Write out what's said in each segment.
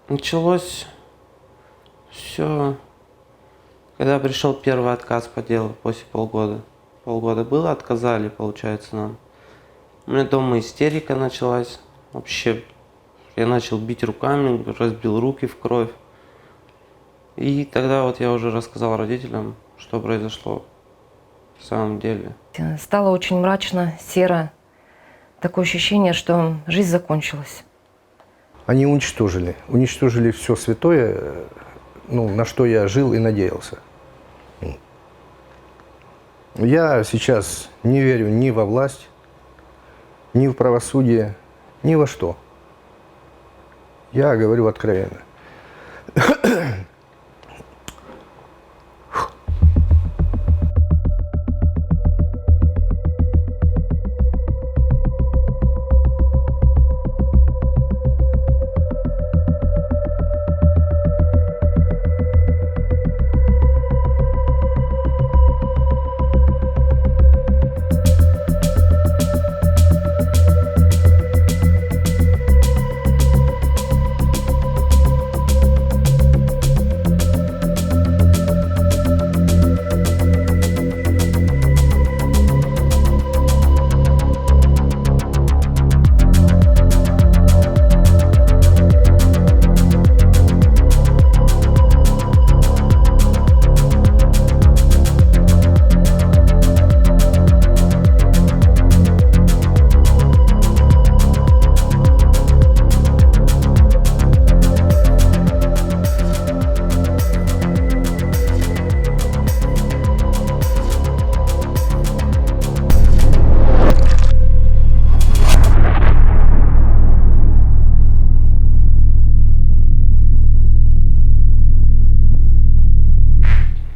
Началось все, когда пришел первый отказ по делу после полгода. Полгода было, отказали, получается, нам. У меня дома истерика началась. Вообще, я начал бить руками, разбил руки в кровь. И тогда вот я уже рассказал родителям, что произошло в самом деле. Стало очень мрачно, серо. Такое ощущение, что жизнь закончилась. Они уничтожили все святое, на что я жил и надеялся. Я сейчас не верю ни во власть, ни в правосудие, ни во что. Я говорю откровенно.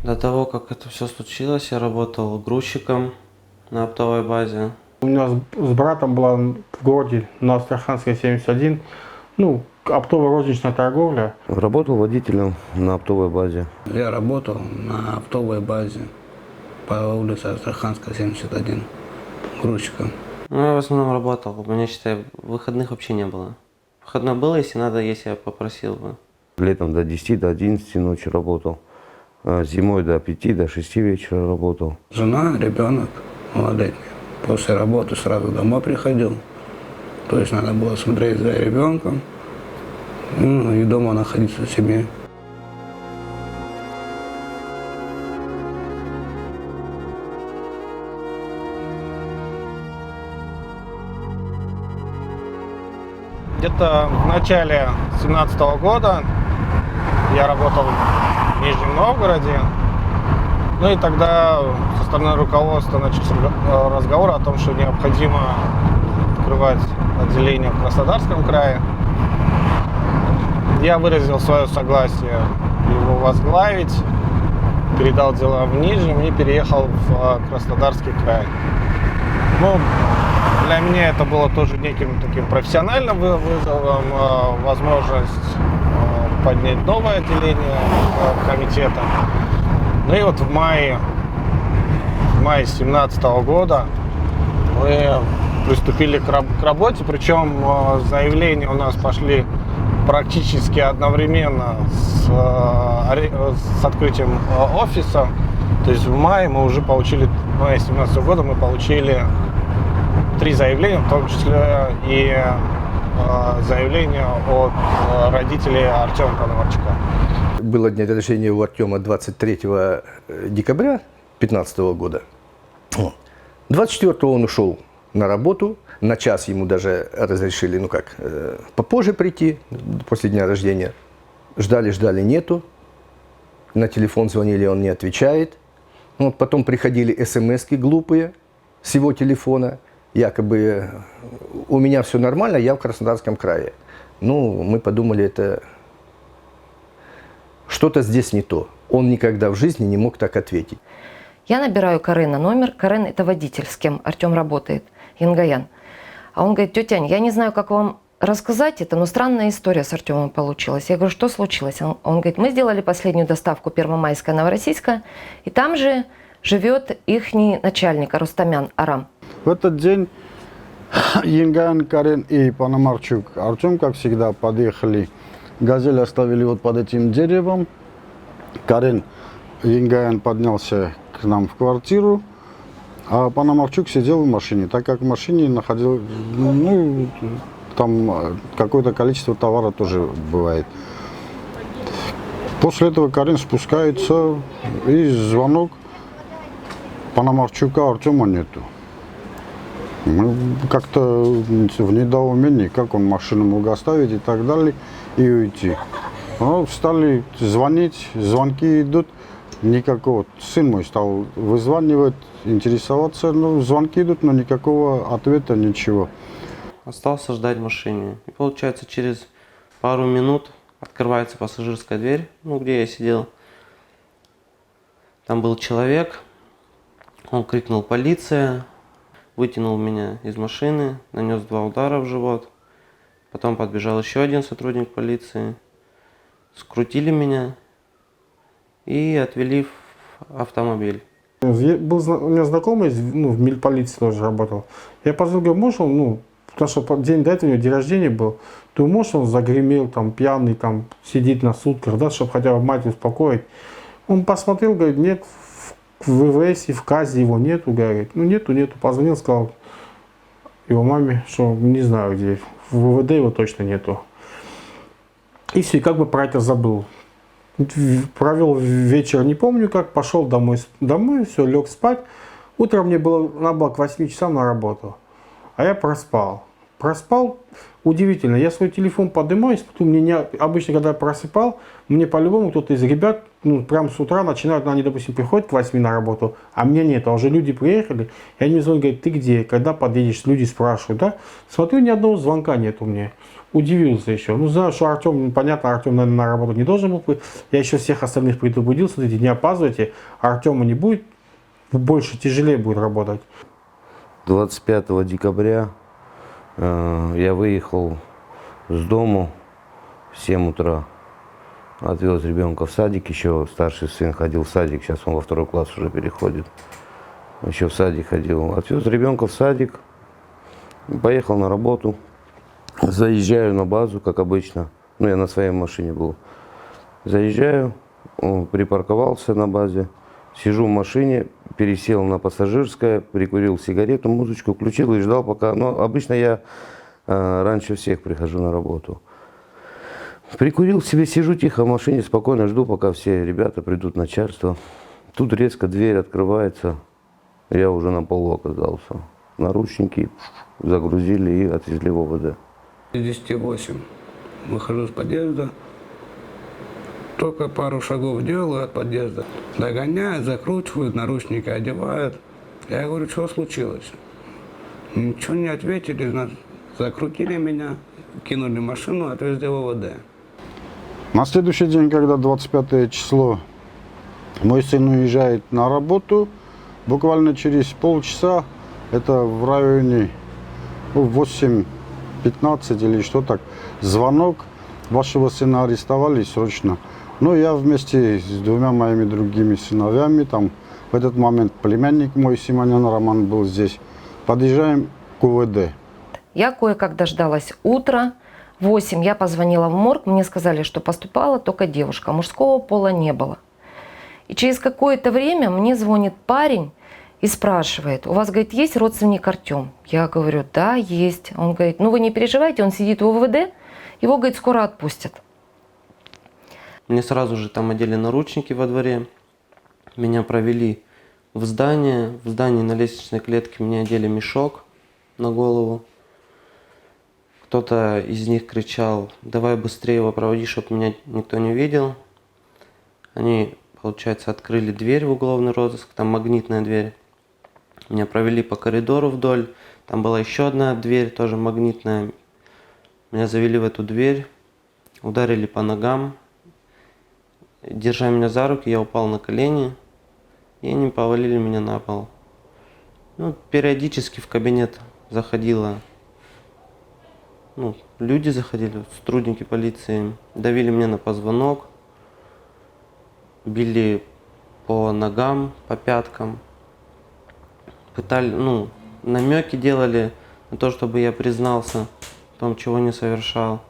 До того, как это все случилось, я работал грузчиком на оптовой базе. У меня с братом была в городе на Астраханской 71, оптово-розничная торговля. Работал водителем на оптовой базе. Я работал на оптовой базе по улице Астраханская, 71, грузчиком. Я в основном работал, у меня, считай, выходных вообще не было. Выходной было, если надо, если я попросил бы. Летом до 10, до 11 ночи работал. Зимой до 5, до 6 вечера работал. Жена, ребенок малолетний. После работы сразу домой приходил. То есть надо было смотреть за ребенком и дома находиться в семье. Где-то в начале 2017 года я работал в Нижнем Новгороде. И тогда со стороны руководства начался разговор о том, что необходимо открывать отделение в Краснодарском крае. Я выразил свое согласие его возглавить, передал дела в Нижнем и переехал в Краснодарский край. Для меня это было тоже неким таким профессиональным вызовом, возможность поднять новое отделение комитета. И вот в мае 2017 года мы приступили к работе, причем заявления у нас пошли практически одновременно с открытием офиса. То есть в мае мы уже получили, в мае 2017 года мы получили 3 заявления, в том числе и заявление от родителей Артема Пономарчука. Было день рождения у Артема 23 декабря 2015 года. 24-го он ушел на работу. На час ему даже разрешили, попозже прийти, после дня рождения. Ждали, нету. На телефон звонили, он не отвечает. Потом приходили смс-ки глупые с его телефона. Якобы у меня все нормально, я в Краснодарском крае. Мы подумали, это что-то здесь не то. Он никогда в жизни не мог так ответить. Я набираю Карена номер. Карен – это водитель, с кем Артем работает, Янгаян. А он говорит: тетя Ань, я не знаю, как вам рассказать это, но странная история с Артемом получилась. Я говорю: что случилось? Он говорит: мы сделали последнюю доставку Первомайская, Новороссийская, и там же живет ихний начальник Рустамян Арам. В этот день Янгаян, Карен и Пономарчук Артем, как всегда, подъехали «Газель» оставили вот под этим деревом. Карен Янгаян поднялся к нам в квартиру, а Пономарчук сидел в машине, так как в машине находил, ну, там какое-то количество товара тоже бывает. После этого Карен спускается, и звонок Пономарчука Артема нету. Мы как-то в недоумении, как он машину мог оставить и так далее, и уйти. Ну, стали звонить, звонки идут, никакого. Сын мой стал вызванивать, интересоваться, ну, звонки идут, но никакого ответа, ничего. Остался ждать в машине. И получается, через пару минут открывается пассажирская дверь, ну, где я сидел. Там был человек, он крикнул «Полиция!», вытянул меня из машины, нанес 2 удара в живот. Потом подбежал еще один сотрудник полиции, скрутили меня и отвели в автомобиль. У меня знакомый в мильполиции тоже работал. Я позвонил, говорю, может он, потому что день до этого у него день рождения был, то может он загремел, там, пьяный, там, сидит на сутках, да, чтобы хотя бы мать успокоить. Он посмотрел, говорит, нет, в ВВС и в КАЗе его нету, говорит, нету. Позвонил, сказал его маме, что не знаю где, в ВВД его точно нету. И все, и как бы про это забыл. Провел вечер, не помню как, пошел домой, все, лег спать. Утром мне надо было к 8 часам на работу, а я проспал. Удивительно, я свой телефон поднимаюсь, потом обычно, когда я просыпал, мне по-любому кто-то из ребят, прям с утра начинают, они, допустим, приходят к 8 на работу, а мне нет, а уже люди приехали, и они мне звонят, говорят, ты где, когда подъедешь, люди спрашивают, да? Смотрю, ни одного звонка нет у меня. Удивился еще. Знаю, что Артем, понятно, Артем, наверное, на работу не должен был быть. Я еще всех остальных предупредил, смотрите, не опаздывайте, Артему не будет, больше, тяжелее будет работать. 25 декабря я выехал с дому в 7 утра. Отвез ребенка в садик, еще старший сын ходил в садик, сейчас он во 2 класс уже переходит. Еще в садик ходил. Отвез ребенка в садик, поехал на работу. Заезжаю на базу, как обычно. Я на своей машине был. Заезжаю, припарковался на базе. Сижу в машине, пересел на пассажирское, прикурил сигарету, музычку включил и ждал пока... обычно я раньше всех прихожу на работу. Прикурил себе, сижу тихо в машине, спокойно жду, пока все ребята придут, начальство. Тут резко дверь открывается, я уже на полу оказался. Наручники загрузили и отвезли в ОВД. 10:08. Выхожу с подъезда. Только пару шагов делаю от подъезда. Догоняют, закручивают, наручники одевают. Я говорю, что случилось? Ничего не ответили. Закрутили меня, кинули машину, отвезли в ОВД. На следующий день, когда 25 число, мой сын уезжает на работу, буквально через полчаса, это в районе 8:15 или что так, звонок, вашего сына арестовали срочно. Я вместе с 2 моими другими сыновьями, там в этот момент племянник мой, Симонян Роман, был здесь. Подъезжаем к УВД. Я кое-как дождалась утра. В 8 я позвонила в морг, мне сказали, что поступала только девушка, мужского пола не было. И через какое-то время мне звонит парень и спрашивает, у вас, говорит, есть родственник Артем? Я говорю, да, есть. Он говорит, вы не переживайте, он сидит в УВД, его, говорит, скоро отпустят. Мне сразу же там одели наручники во дворе, меня провели в здании на лестничной клетке мне одели мешок на голову. Кто-то из них кричал, давай быстрее его проводи, чтобы меня никто не видел. Они, получается, открыли дверь в уголовный розыск, там магнитная дверь. Меня провели по коридору вдоль, там была еще одна дверь, тоже магнитная. Меня завели в эту дверь, ударили по ногам. Держа меня за руки, я упал на колени, и они повалили меня на пол. Периодически в кабинет заходило, люди заходили, сотрудники полиции, давили меня на позвонок, били по ногам, по пяткам, пытали, намеки делали на то, чтобы я признался в том, чего не совершал.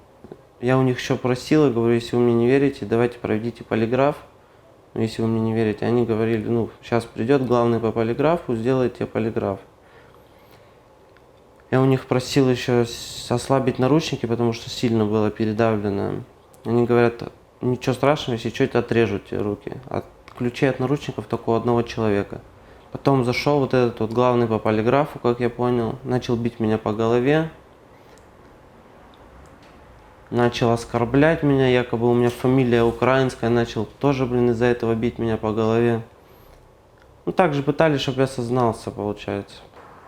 Я у них еще просил, и говорю, если вы мне не верите, давайте проведите полиграф. Но если вы мне не верите, они говорили, ну, сейчас придет главный по полиграфу, сделайте полиграф. Я у них просил еще ослабить наручники, потому что сильно было передавлено. Они говорят, ничего страшного, если что-то отрежут тебе руки. От ключей от наручников только у одного человека. Потом зашел вот этот вот главный по полиграфу, как я понял, начал бить меня по голове. Начал оскорблять меня, якобы у меня фамилия украинская, начал тоже, из-за этого бить меня по голове. Ну, также пытались, чтобы я сознался, получается.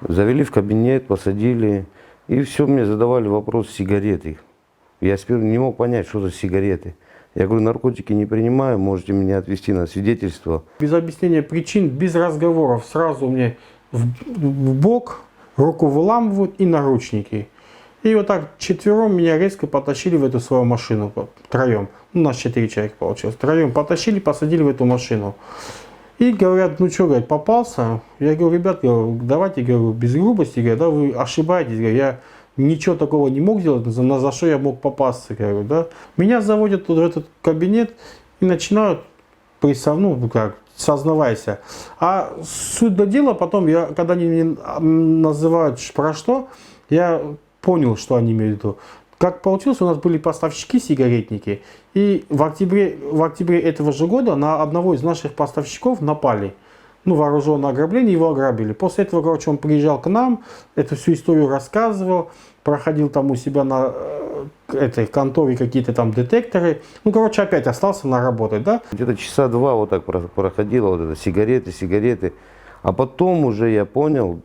Завели в кабинет, посадили, и все мне задавали вопрос сигареты. Я сперва не мог понять, что за сигареты. Я говорю, наркотики не принимаю, можете меня отвезти на свидетельство. Без объяснения причин, без разговоров, сразу мне в бок, руку выламывают и наручники. И вот так четвером меня резко потащили в эту свою машину, втроем. Ну, нас 4 человека получилось. Втроем потащили, посадили в эту машину. И говорят, ну что, говорят, попался? Я говорю, ребят, давайте, говорю, без грубости, говорю, да, вы ошибаетесь, говорю, я ничего такого не мог сделать, за что я мог попасться, говорю, да. Меня заводят туда в этот кабинет и начинают сознавайся. А суть до дела потом, когда они меня называют про что, я понял, что они имеют в виду. Как получилось, у нас были поставщики-сигаретники, и в октябре этого же года на одного из наших поставщиков напали. Ну, вооруженное ограбление, его ограбили. После этого, короче, он приезжал к нам, эту всю историю рассказывал, проходил там у себя на этой конторе какие-то там детекторы. Ну, короче, опять остался на работе, да? Где-то часа 2 вот так проходило вот это сигареты. А потом уже я понял,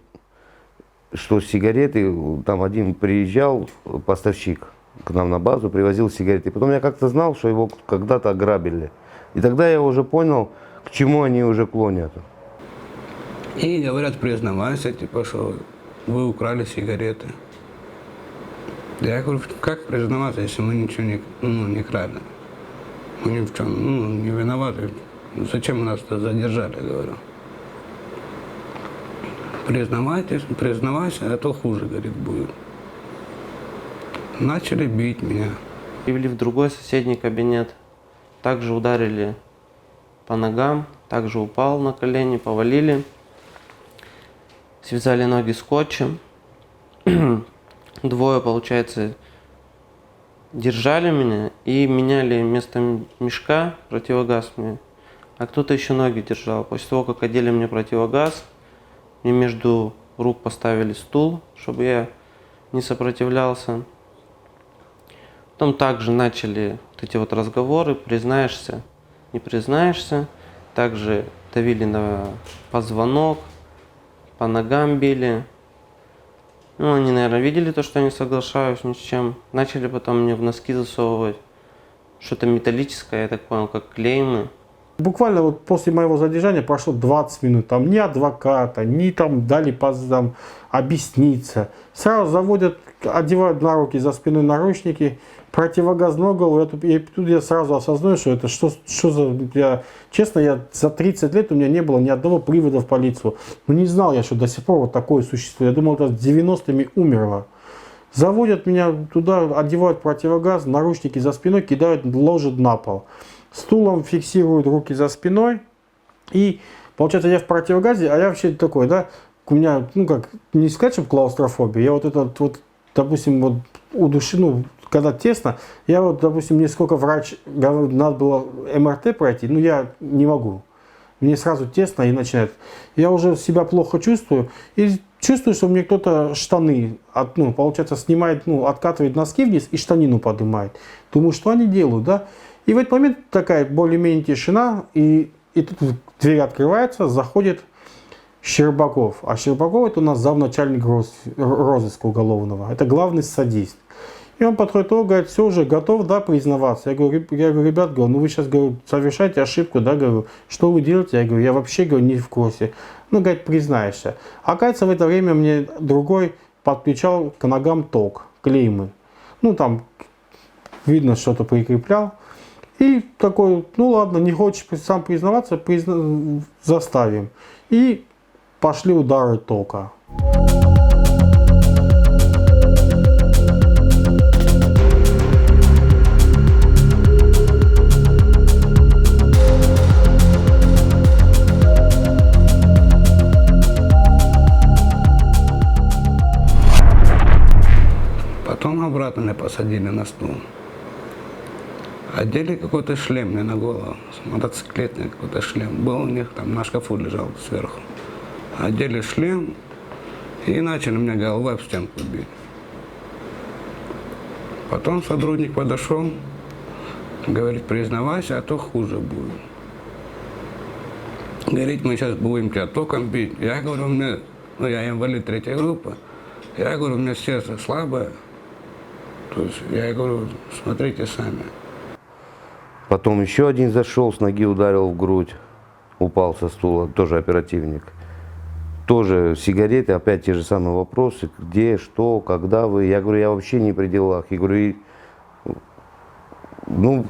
что сигареты, там один приезжал, поставщик к нам на базу, привозил сигареты. И потом я как-то знал, что его когда-то ограбили. И тогда я уже понял, к чему они уже клонят. И говорят, признавайся, типа, что вы украли сигареты. Я говорю, как признаваться, если мы ничего не крали? Мы ни в чем не виноваты. Зачем нас задержали, говорю. Признавайся, а то хуже, говорит, будет. Начали бить меня. Привели в другой соседний кабинет. Также ударили по ногам, также упал на колени, повалили. Связали ноги скотчем. Двое, получается, держали меня и меняли вместо мешка противогаз мне. А кто-то еще ноги держал. После того, как одели мне противогаз, мне между рук поставили стул, чтобы я не сопротивлялся. Потом также начали вот эти вот разговоры, признаешься, не признаешься. Также давили на позвонок, по ногам били. Ну, они, наверное, видели то, что я не соглашаюсь ни с чем. Начали потом мне в носки засовывать что-то металлическое, я так понял, как клеймы. Буквально вот после моего задержания прошло 20 минут, там ни адвоката, ни там дали там объясниться. Сразу заводят, одевают на руки за спиной наручники, противогазную голову, и тут я сразу осознаю, что это что за... Честно, я за 30 лет у меня не было ни одного привода в полицию. Но не знал я, что до сих пор вот такое существует. Я думал, это с 90-ми умерло. Заводят меня туда, одевают противогаз, наручники за спиной, кидают, ложат на пол. Стулом фиксируют руки за спиной. И получается, я в противогазе, а я вообще такой, да, у меня, ну как, не сказать, что клаустрофобия, я вот этот вот, допустим, вот когда тесно, я вот, допустим, мне сколько врач говорит, надо было МРТ пройти, ну я не могу. Мне сразу тесно и начинает. Я уже себя плохо чувствую. И чувствую, что мне кто-то штаны, получается, снимает, откатывает носки вниз и штанину поднимает. Думаю, что они делают, да? И в этот момент такая более-менее тишина, и тут дверь открывается, заходит Щербаков. А Щербаков это у нас замначальник розыска уголовного. Это главный садист. И он подходит, говорит, все уже готов, да, признаваться. Я говорю, ребят, вы сейчас, совершаете ошибку, да, говорю, что вы делаете? Я говорю, я вообще, не в курсе. Говорит, признаешься. Оказывается, в это время мне другой подключал к ногам ток, клеймы. Там видно, что-то прикреплял. И такой, ладно, не хочешь сам признаваться, заставим. И пошли удары тока. посадили на стул. Одели какой-то шлем мне на голову, мотоциклетный какой-то шлем. Был у них, там на шкафу лежал сверху. Одели шлем и начали меня головой в стенку бить. Потом сотрудник подошел, говорит, признавайся, а то хуже будет. Говорит, мы сейчас будем тебя током бить. Я говорю, у меня, ну я инвалид третьей группы, я говорю, у меня сердце слабое. То есть я говорю, смотрите сами. Потом еще один зашел, с ноги ударил в грудь, упал со стула, тоже оперативник. Тоже сигареты, опять те же самые вопросы, где, что, когда вы. Я говорю, я вообще не при делах. Я говорю, ну,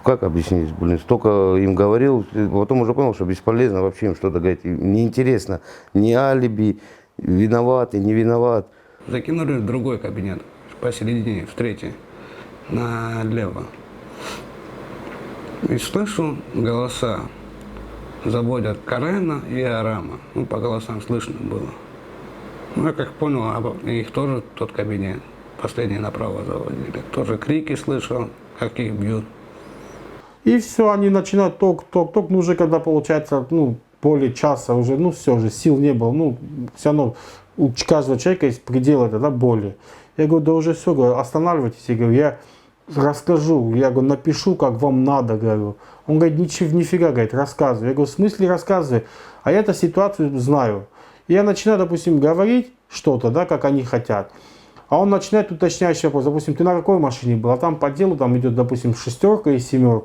как объяснить, блин, столько им говорил, потом уже понял, что бесполезно вообще им что-то говорить. Неинтересно, ни алиби, виноват и не виноват. Закинули в другой кабинет, посередине, в третий, налево. И слышу голоса, заводят Карена и Арама. Ну, по голосам слышно было. Ну, я как понял, их тоже тот кабинет, последний направо заводили. Тоже крики слышал, как их бьют. И все, они начинают ток. Ну, уже когда получается, ну, более часа уже, ну, все же, сил не было. Ну, все равно у каждого человека есть предел это, да, боли. Я говорю, да уже все, говорю, останавливайтесь. Я говорю, я расскажу, я говорю, напишу, как вам надо, говорю. Он говорит, нифига, говорит, рассказывай. Я говорю, в смысле рассказывай? А я эту ситуацию знаю. И я начинаю, допустим, говорить что-то, да, как они хотят. А он начинает уточняющий вопрос. Допустим, ты на какой машине был? А там по делу там идет, допустим, 6 и 7.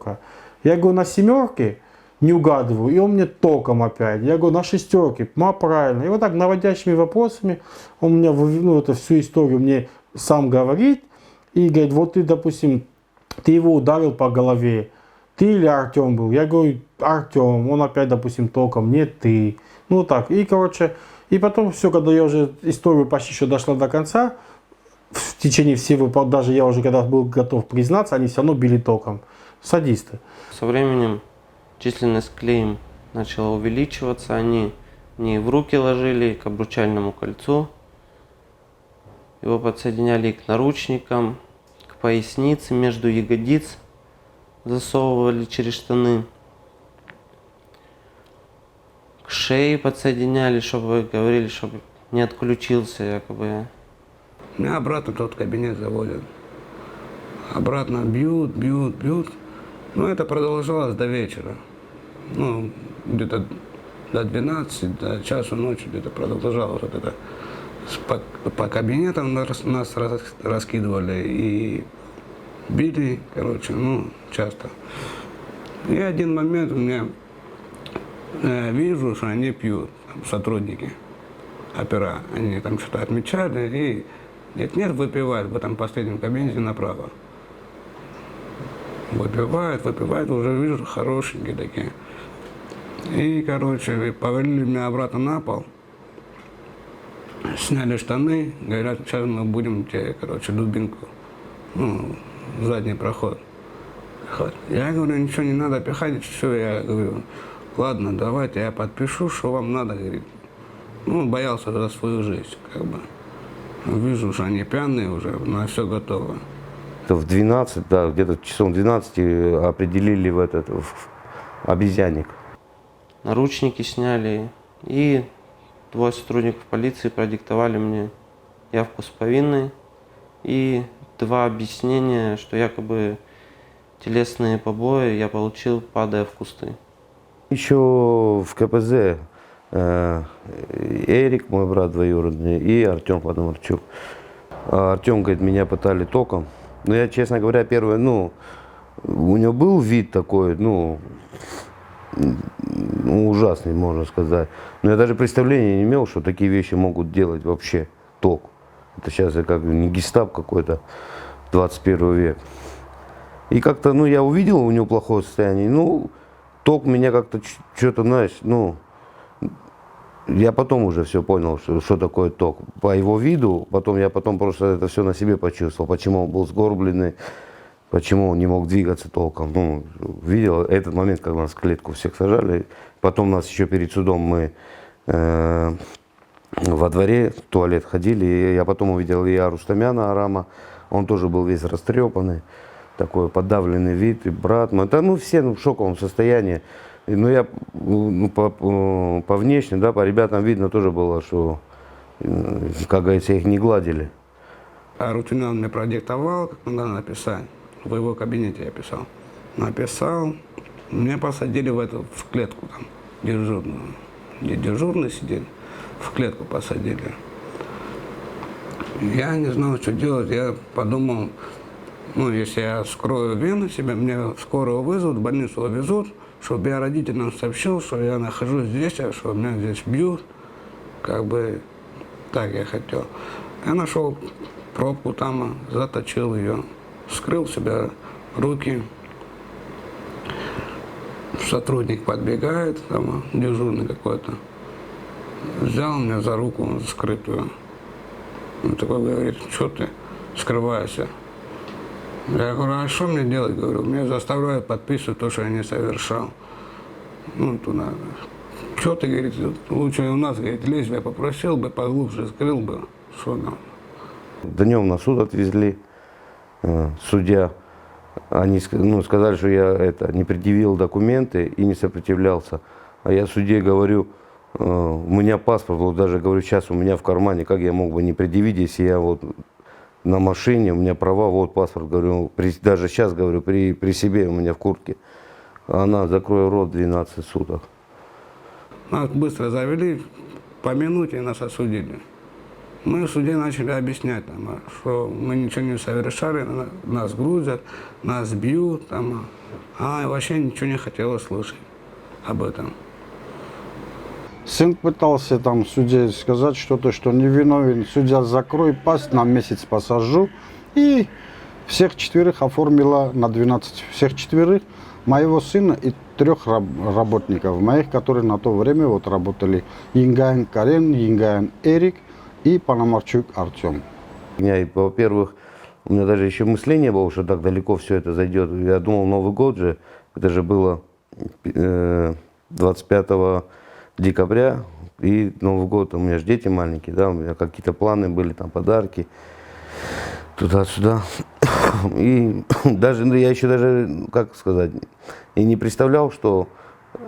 Я говорю, на 7 не угадываю. И он мне током опять. Я говорю, на 6. Правильно. И вот так наводящими вопросами он меня, ну, эту всю историю мне сам говорит. И говорит, вот ты, допустим, ты его ударил по голове. Ты или Артем был? Я говорю, Артем. Он опять, допустим, током. Нет, ты. Ну так. И, короче, и потом все, когда я уже историю почти еще дошла до конца, в течение всего, даже я уже когда был готов признаться, они все равно били током. Садисты. Со временем численность клеем начала увеличиваться. Они не в руки ложили, к обручальному кольцу. Его подсоединяли к наручникам, к пояснице, между ягодиц засовывали через штаны. К шее подсоединяли, чтобы говорили, чтобы не отключился якобы. Меня обратно в тот кабинет заводят. Обратно бьют. Но это продолжалось до вечера. Ну, где-то до 12, до часу ночи где-то продолжалось вот это. По кабинетам нас раскидывали и били, короче, ну, часто. И один момент у меня вижу, что они пьют, там, сотрудники опера. Они там что-то отмечали и нет, выпивают в этом последнем кабинете направо. Выпивают, уже вижу, хорошенькие такие. И, короче, повалили меня обратно на пол. Сняли штаны, говорят, сейчас мы будем тебе, короче, дубинку, ну, в задний проход. Я говорю, ничего не надо пихать, все, я говорю, ладно, давайте я подпишу, что вам надо, говорит. Ну, боялся за свою жизнь, как бы. Вижу, что они пьяные уже, на все готово. В 12, да, где-то часов 12 определили в обезьянник. Наручники сняли, и 2 сотрудников полиции продиктовали мне явку с повинной и 2 объяснения, что якобы телесные побои я получил, падая в кусты. Еще в КПЗ Эрик, мой брат двоюродный, и Артем Подомарчук. Артем, говорит, меня пытали током. Но я, честно говоря, первое, ну, у него был вид такой, ну, ужасный, можно сказать. Но я даже представления не имел, что такие вещи могут делать вообще ток. Это сейчас я как не гестап какой-то, 21 век. И как-то, ну, я увидел у него плохое состояние, ну, ток меня как-то что-то, знаешь, ну, я потом уже все понял, что такое ток. По его виду, я потом просто это все на себе почувствовал, почему он был сгорбленный, почему он не мог двигаться толком. Ну, видел этот момент, когда нас в клетку всех сажали. Потом нас еще перед судом мы во дворе в туалет ходили. И я потом увидел и Рустамяна Арама, Он тоже был весь растрепанный, такой подавленный вид, и брат мой. Да, ну, все в шоковом состоянии. Ну, я по внешне, да, по ребятам видно тоже было, что, как говорится, их не гладили. А рутину он мне продиктовал, как надо написать. В его кабинете я писал. Написал, меня посадили в клетку там, дежурную. Где дежурный сидели, в клетку посадили. Я не знал, что делать. Я подумал, ну, если я скрою вены себе, мне скорую вызовут, в больницу увезут, чтобы я родителям сообщил, что я нахожусь здесь, а что меня здесь бьют. Как бы так я хотел. Я нашел пробку там, заточил ее, вскрыл себе руки. Сотрудник подбегает, там, дежурный какой-то, взял меня за руку скрытую. Он такой говорит, что ты скрываешься? Я говорю, а что мне делать? Говорю, меня заставляют подписывать то, что я не совершал. Ну, туда. Что ты, говорит, лучше у нас, говорит, лезь, я попросил бы, поглубже скрыл бы. Что там? Днем на суд отвезли, судья. Они сказали, что я не предъявил документы и не сопротивлялся. А я судье говорю, у меня паспорт, вот даже говорю, сейчас у меня в кармане, как я мог бы не предъявить, если я вот на машине, у меня права, вот паспорт, говорю, даже сейчас, говорю, при себе у меня в куртке. Она, закрой рот, 12 суток. Нас быстро завели, по минуте нас осудили. Мы в суде начали объяснять, там, что мы ничего не совершали, нас грузят, нас бьют, там, а вообще ничего не хотела слушать об этом. Сын пытался там судье сказать что-то, что невиновен. Судья, закрой пасть, на месяц посажу. И всех четверых оформила на 12. Всех четверых, моего сына и 3 работников моих, которые на то время вот работали. Ингаян Карен, Ингаян Эрик и Пономарчук Артем. Во-первых, у меня даже еще мыслей не было, что так далеко все это зайдет. Я думал, Новый год же, это же было 25 декабря, и Новый год, у меня же дети маленькие, да, у меня какие-то планы были, там подарки, туда-сюда. И даже, я еще даже, как сказать, и не представлял, что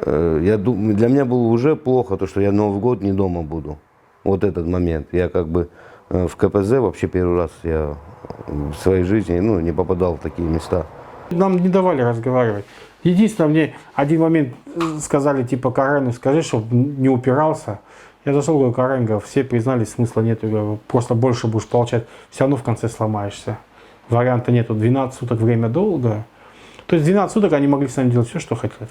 для меня было уже плохо, то, что я Новый год не дома буду. Вот этот момент. Я как бы в КПЗ вообще первый раз я в своей жизни не попадал в такие места. Нам не давали разговаривать. Единственное, мне один момент сказали, типа, Карену, скажи, чтобы не упирался. Я зашел, говорю, Карен, говорю, все признались, смысла нет, говорю, просто больше будешь получать, все равно в конце сломаешься. Варианта нету, 12 суток время долго. То есть 12 суток они могли с нами делать все, что хотят.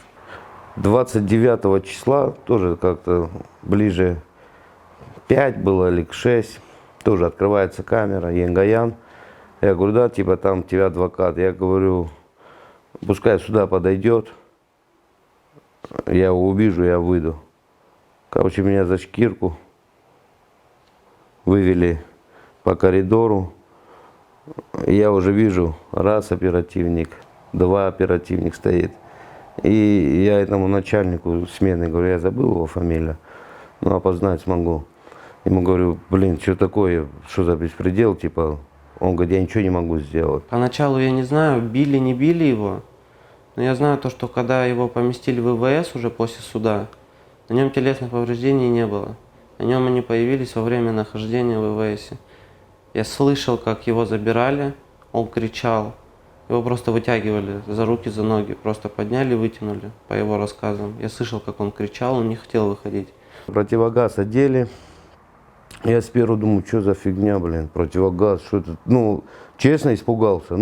29 числа, тоже как-то ближе 5 было или к 6, тоже открывается камера, Ингаян. Я говорю, да, типа там тебя адвокат. Я говорю, пускай сюда подойдет, я его увижу, я выйду. Короче, меня за шкирку вывели по коридору. Я уже вижу, раз оперативник, 2 оперативник стоит. И я этому начальнику смены говорю, я забыл его фамилию, но опознать смогу. Ему говорю, блин, что такое, что за беспредел, типа. Он говорит, я ничего не могу сделать. Поначалу я не знаю, били, не били его, но я знаю то, что когда его поместили в ВВС уже после суда, на нем телесных повреждений не было. На нем они появились во время нахождения в ВВС. Я слышал, как его забирали, он кричал. Его просто вытягивали за руки, за ноги, просто подняли, вытянули, по его рассказам. Я слышал, как он кричал, он не хотел выходить. Противогаз одели. Я сперва думаю, что за фигня, блин, противогаз, что это, честно испугался,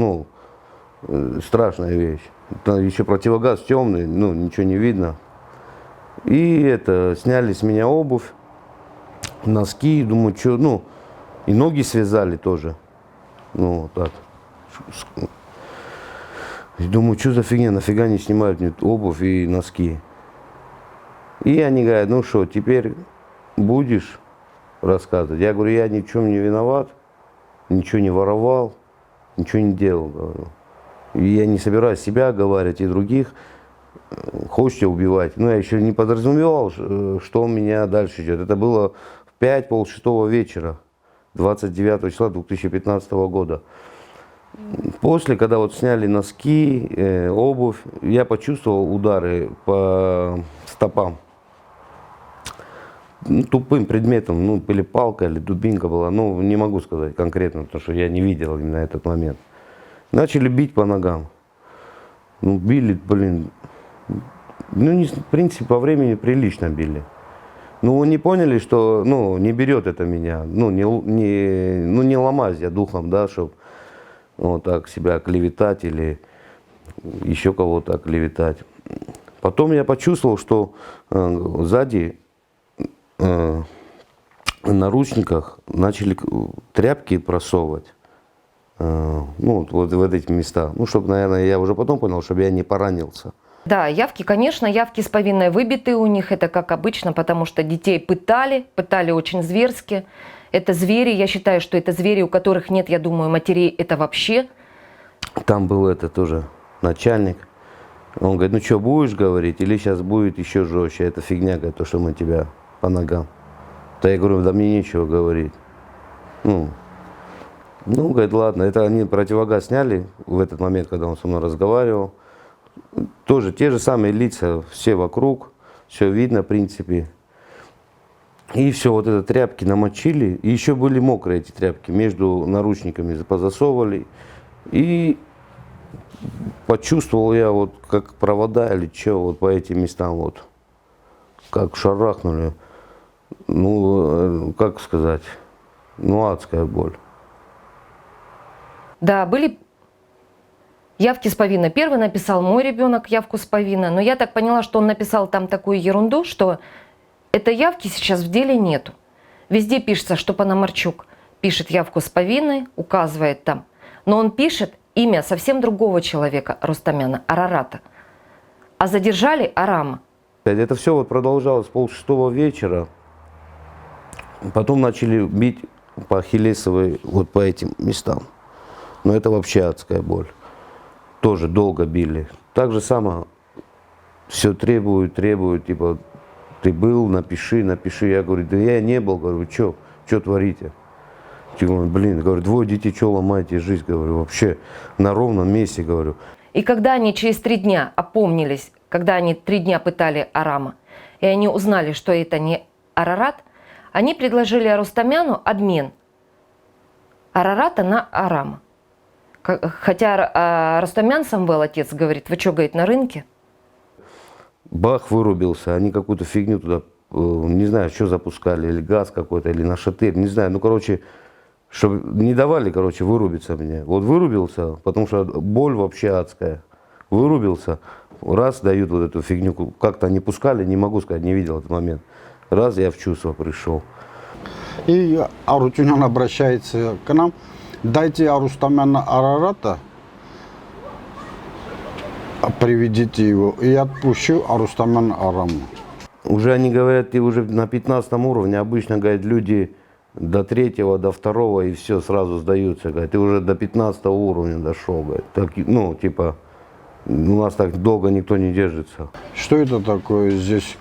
страшная вещь. Еще противогаз темный, ничего не видно. И сняли с меня обувь, носки, думаю, что, и ноги связали тоже, вот так. И думаю, что за фигня, нафига не снимают мне обувь и носки. И они говорят, ну что, теперь будешь рассказывать? Я говорю, я ни в чем не виноват, ничего не воровал, ничего не делал, говорю. И я не собираюсь себя оговаривать и других. Хочете убивать? Я еще не подразумевал, что меня дальше ждет. Это было в 5-6 вечера, 29 числа 2015 года. После, когда вот сняли носки, обувь, я почувствовал удары по стопам. Ну, тупым предметом, ну, или палка, или дубинка была, ну, не могу сказать конкретно, потому что я не видел именно этот момент. Начали бить по ногам. Ну, били, блин, ну, не, в принципе, по времени прилично били. Ну, не поняли, что, ну, не берет это меня, ну, не ломаюсь я духом, да, чтобы вот так себя клеветать или еще кого-то оклеветать. Потом я почувствовал, что сзади в наручниках начали тряпки просовывать, ну, вот в эти места. Ну, чтобы, наверное, я уже потом понял, чтобы я не поранился. Да, явки, конечно, явки с повинной выбиты у них, это как обычно, потому что детей пытали очень зверски. Это звери, я считаю, что это звери, у которых нет, я думаю, матерей, это вообще. Там был это тоже начальник. Он говорит, ну что, будешь говорить, или сейчас будет еще жестче, это фигня, говорит, то, что мы тебя по ногам. Да я говорю, да мне нечего говорить. Ну, говорит, ладно, это они противогаз сняли в этот момент, когда он со мной разговаривал. Тоже те же самые лица, все вокруг, все видно, в принципе. И все, вот это тряпки намочили, и еще были мокрые эти тряпки, между наручниками позасовывали. И почувствовал я, вот как провода или что, вот по этим местам, вот, как шарахнули. Ну, как сказать, ну, адская боль. Да, были явки с повинной. Первый написал мой ребенок явку с повинной, но я так поняла, что он написал там такую ерунду, что этой явки сейчас в деле нету. Везде пишется, что Пономарчук пишет явку с повинной, указывает там, но он пишет имя совсем другого человека, Рустамяна, Арарата. А задержали Арама. Это все вот продолжалось 5:30 вечера. Потом начали бить по ахиллесовой, вот по этим местам. Но это вообще адская боль. Тоже долго били. Так же само все требуют, типа, ты был, напиши. Я говорю, да я не был, говорю, что творите? Я говорю, блин, говорю, 2 детей, что ломаете жизнь, говорю, вообще на ровном месте, говорю. И когда они через 3 дня опомнились, когда они 3 дня пытали Арама, и они узнали, что это не Арарат, они предложили Рустамяну обмен Арарата на Арама. Хотя Рустамян Самвел, отец, говорит, вы что, говорит, на рынке? Бах, вырубился, они какую-то фигню туда, не знаю, что запускали, или газ какой-то, или нашатырь, не знаю, ну, короче, чтобы не давали, короче, вырубиться мне. Вот вырубился, потому что боль вообще адская. Вырубился, раз дают вот эту фигню, как-то не пускали, не могу сказать, не видел этот момент. Раз я в чувство пришел. И Арутюнян обращается к нам, дайте Арустамяна Арарата, приведите его, и отпущу Арустамяна Араму. Уже они говорят, ты уже на 15 уровне, обычно, говорят, люди до 3-го, до 2-го, и все, сразу сдаются, говорят, ты уже до 15 уровня дошел, говорят. Так, ну, типа, у нас так долго никто не держится. Что это такое здесь?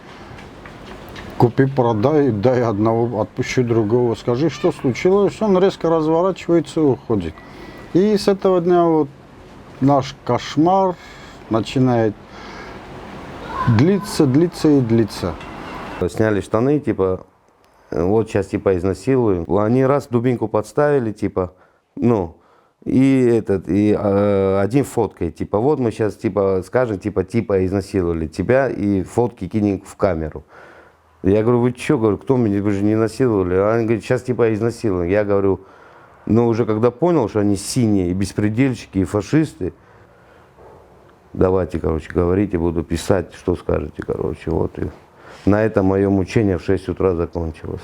Купи, продай, дай одного, отпущу другого. Скажи, что случилось? Он резко разворачивается и уходит. И с этого дня вот наш кошмар начинает длиться и длиться. Сняли штаны, типа, вот сейчас, типа, изнасилуем. Они раз дубинку подставили, типа, ну, и один фоткает, типа, вот мы сейчас, типа, скажем, типа, изнасиловали тебя, и фотки кинем в камеру. Я говорю, вы что, говорю, кто меня, вы же не насиловали? А они говорят, сейчас типа изнасиловали. Я говорю, ну уже когда понял, что они синие, и беспредельщики, и фашисты, давайте, короче, говорите, буду писать, что скажете, короче, вот. И на этом мое мучение в 6 утра закончилось.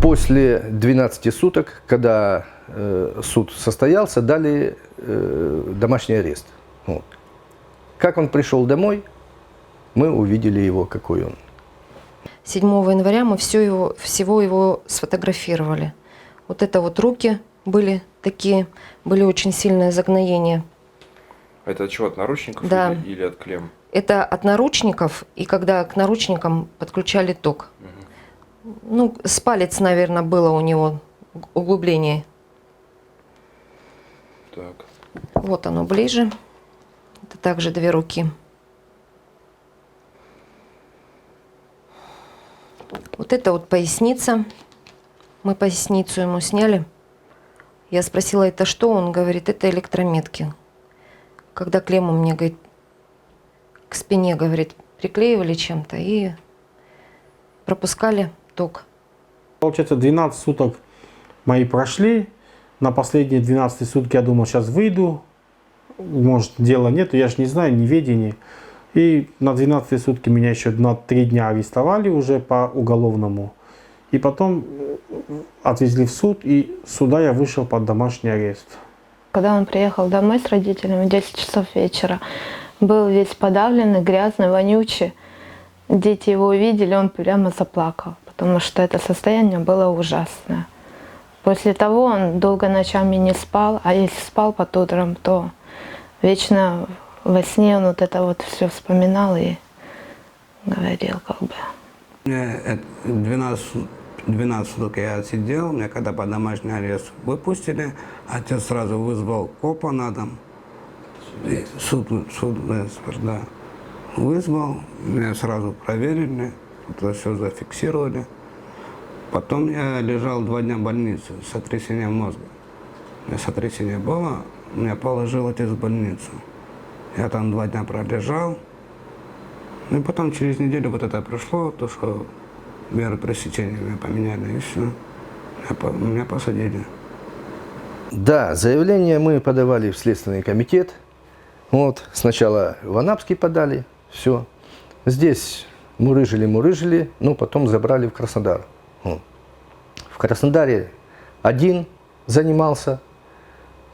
После 12 суток, когда суд состоялся, дали домашний арест. Вот. Как он пришел домой, мы увидели его, какой он. 7 января мы всего его сфотографировали. Вот это вот руки, были такие, были очень сильные загноения. Это от чего, от наручников Да. или от клемм? Это от наручников, и когда к наручникам подключали ток. Ну, с палец, наверное, было у него углубление. Так. Вот оно ближе. Это также 2 руки. Вот это вот поясница. Мы поясницу ему сняли. Я спросила, это что? Он говорит, это электрометки. Когда клемму мне, говорит, к спине, говорит, приклеивали чем-то и пропускали ток. Получается, 12 суток мои прошли. На последние 12 сутки я думал, сейчас выйду. Может, дела нету, я же не знаю, неведение. И на 12 сутки меня еще на 3 дня арестовали уже по уголовному. И потом отвезли в суд, и с суда я вышел под домашний арест. Когда он приехал домой с родителями в 10 часов вечера, был весь подавленный, грязный, вонючий. Дети его увидели, он прямо заплакал, потому что это состояние было ужасное. После того он долго ночами не спал, а если спал под утром, то вечно во сне он вот это вот все вспоминал и говорил как бы. Мне 12 суток я отсидел, меня когда под домашний арест выпустили, отец сразу вызвал копа на дом, суд, да, вызвал, меня сразу проверили, это все зафиксировали. Потом я лежал 2 дня в больнице с сотрясением мозга. У меня сотрясение было, меня положил отец в больницу. Я там 2 дня пролежал. Ну и потом через неделю вот это пришло, то, что меры пресечения меня поменяли, и все. Меня посадили. Да, заявление мы подавали в Следственный комитет. Вот, сначала в Анапский подали, все. Здесь мурыжили, но потом забрали в Краснодар. Вот. В Краснодаре один занимался,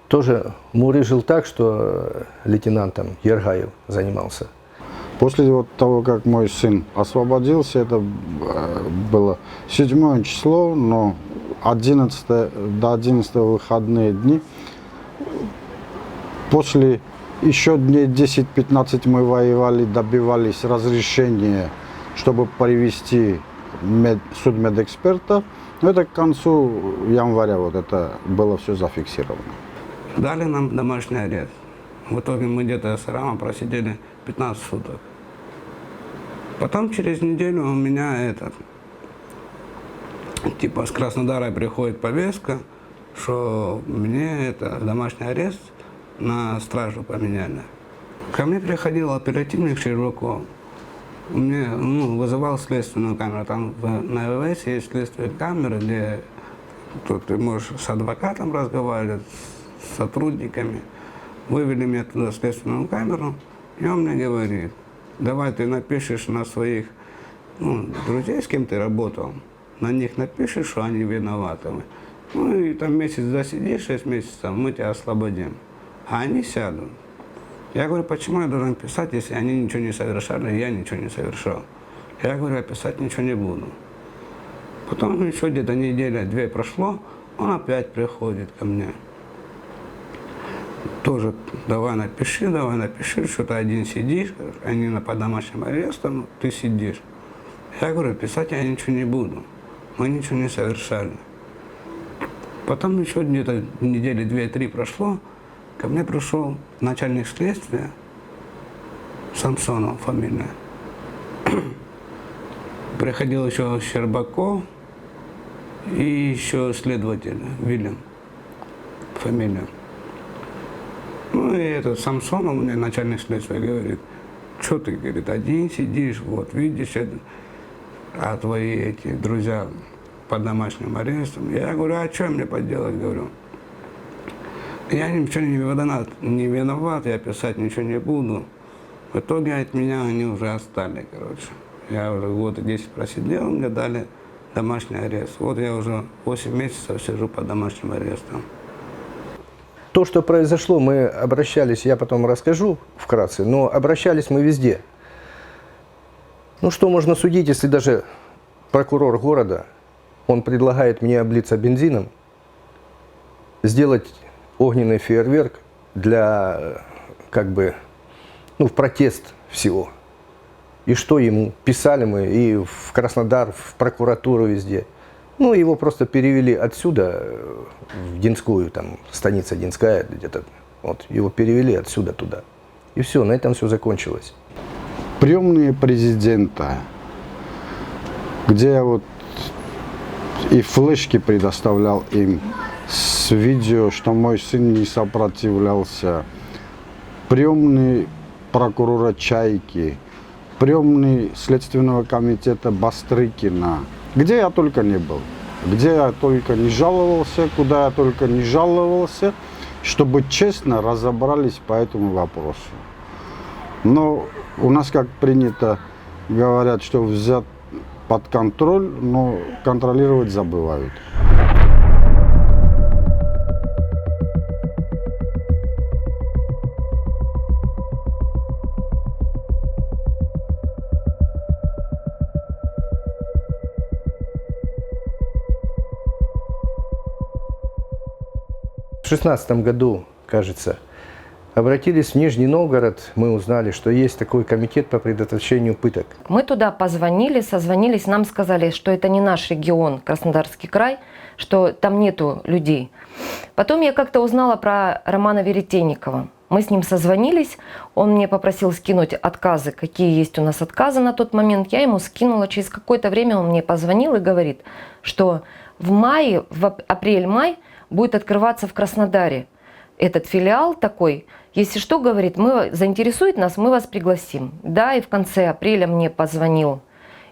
тоже мурыжил так, что лейтенантом Ергаев занимался. После вот того, как мой сын освободился, это было 7 число, но 11, до 11 выходные дни. После еще дней 10-15 мы воевали, добивались разрешения, чтобы привести судмедэксперта. Но это к концу января вот это было все зафиксировано. Дали нам домашний арест. В итоге мы где-то с Рамом просидели 15 суток. Потом через неделю у меня типа с Краснодара приходит повестка, что мне домашний арест на стражу поменяли. Ко мне приходил оперативник Щербаков. Мне вызывал следственную камеру. Там на ВВС есть следственные камеры, где тут ты можешь с адвокатом разговаривать, с сотрудниками. Вывели меня туда в следственную камеру, и он мне говорит, давай ты напишешь на своих друзей, с кем ты работал, на них напишешь, что они виноваты. Ну и там месяц засидишь, 6 месяцев, мы тебя освободим. А они сядут. Я говорю, почему я должен писать, если они ничего не совершали, и я ничего не совершал? Я говорю, я писать ничего не буду. Потом еще где-то 1-2 недели прошло, он опять приходит ко мне. Тоже давай напиши, что ты один сидишь, они под домашним арестом, ты сидишь. Я говорю, писать я ничего не буду, мы ничего не совершали. Потом еще где-то 2-3 недели прошло, ко мне пришел начальник следствия, Самсонов фамилия. Приходил еще Щербаков и еще следователь Вильям, фамилия. Ну и этот Самсонов, мне начальник следствия, говорит, что ты, говорит, один сидишь, вот видишь, а твои эти друзья под домашним арестом. Я говорю, а что мне поделать, говорю. Я ничего не виноват, я писать ничего не буду. В итоге от меня они уже отстали, короче. Я уже год и 10 просидел, мне дали домашний арест. Вот я уже 8 месяцев сижу под домашним арестом. То, что произошло, мы обращались, я потом расскажу вкратце, но обращались мы везде. Ну что можно судить, если даже прокурор города, он предлагает мне облиться бензином, сделать огненный фейерверк для, как бы, в протест всего. И что ему? Писали мы и в Краснодар, в прокуратуру, везде. Его просто перевели отсюда, в Динскую, там, станица Динская где-то. Вот, его перевели отсюда туда. И все, на этом все закончилось. Приемные президента, где я вот и флешки предоставлял им с видео, что мой сын не сопротивлялся. Приемный прокурора Чайки, приемный Следственного комитета Бастрыкина. Где я только не был, где я только не жаловался, куда я только не жаловался, чтобы честно разобрались по этому вопросу. Но у нас, как принято, говорят, что взят под контроль, но контролировать забывают. В 2016 году, кажется, обратились в Нижний Новгород, мы узнали, что есть такой комитет по предотвращению пыток. Мы туда позвонили, созвонились, нам сказали, что это не наш регион, Краснодарский край, что там нету людей. Потом я как-то узнала про Романа Веретенникова. Мы с ним созвонились, он мне попросил скинуть отказы, какие есть у нас отказы на тот момент. Я ему скинула, через какое-то время он мне позвонил и говорит, что в мае, в апрель-май будет открываться в Краснодаре этот филиал такой. Если что, говорит, заинтересует нас, мы вас пригласим. Да, и в конце апреля мне позвонил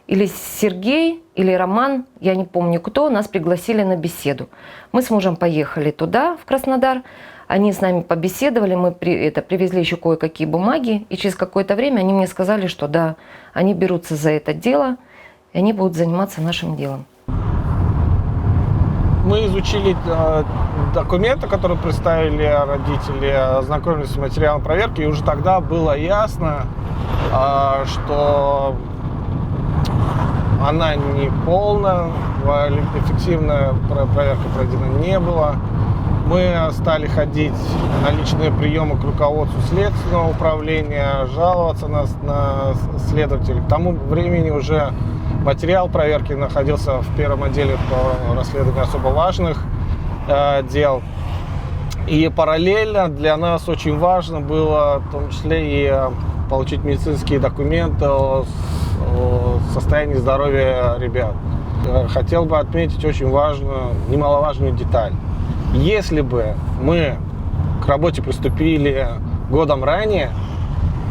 или Сергей, или Роман, я не помню кто, нас пригласили на беседу. Мы с мужем поехали туда, в Краснодар, они с нами побеседовали, мы привезли еще кое-какие бумаги, и через какое-то время они мне сказали, что да, они берутся за это дело, и они будут заниматься нашим делом. Мы изучили документы, которые представили родители, ознакомились с материалом проверки, и уже тогда было ясно, что она не полная, эффективная проверка проведена не была. Мы стали ходить на личные приемы к руководству следственного управления, жаловаться на следователей. К тому времени уже материал проверки находился в первом отделе по расследованию особо важных дел. И параллельно для нас очень важно было, в том числе, и получить медицинские документы о состоянии здоровья ребят. Хотел бы отметить очень важную, немаловажную деталь. Если бы мы к работе приступили годом ранее,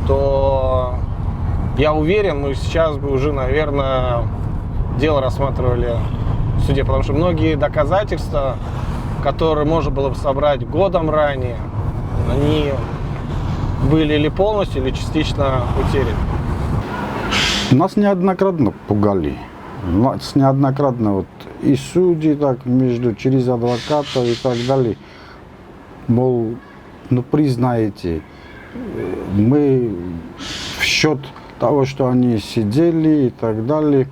то я уверен, мы сейчас бы уже, наверное, дело рассматривали в суде, потому что многие доказательства, которые можно было бы собрать годом ранее, они были или полностью, или частично утеряны. Нас неоднократно пугали. Нас неоднократно и судьи так через адвокатов и так далее. Мол, признаете, мы в счет того, что они сидели и так далее,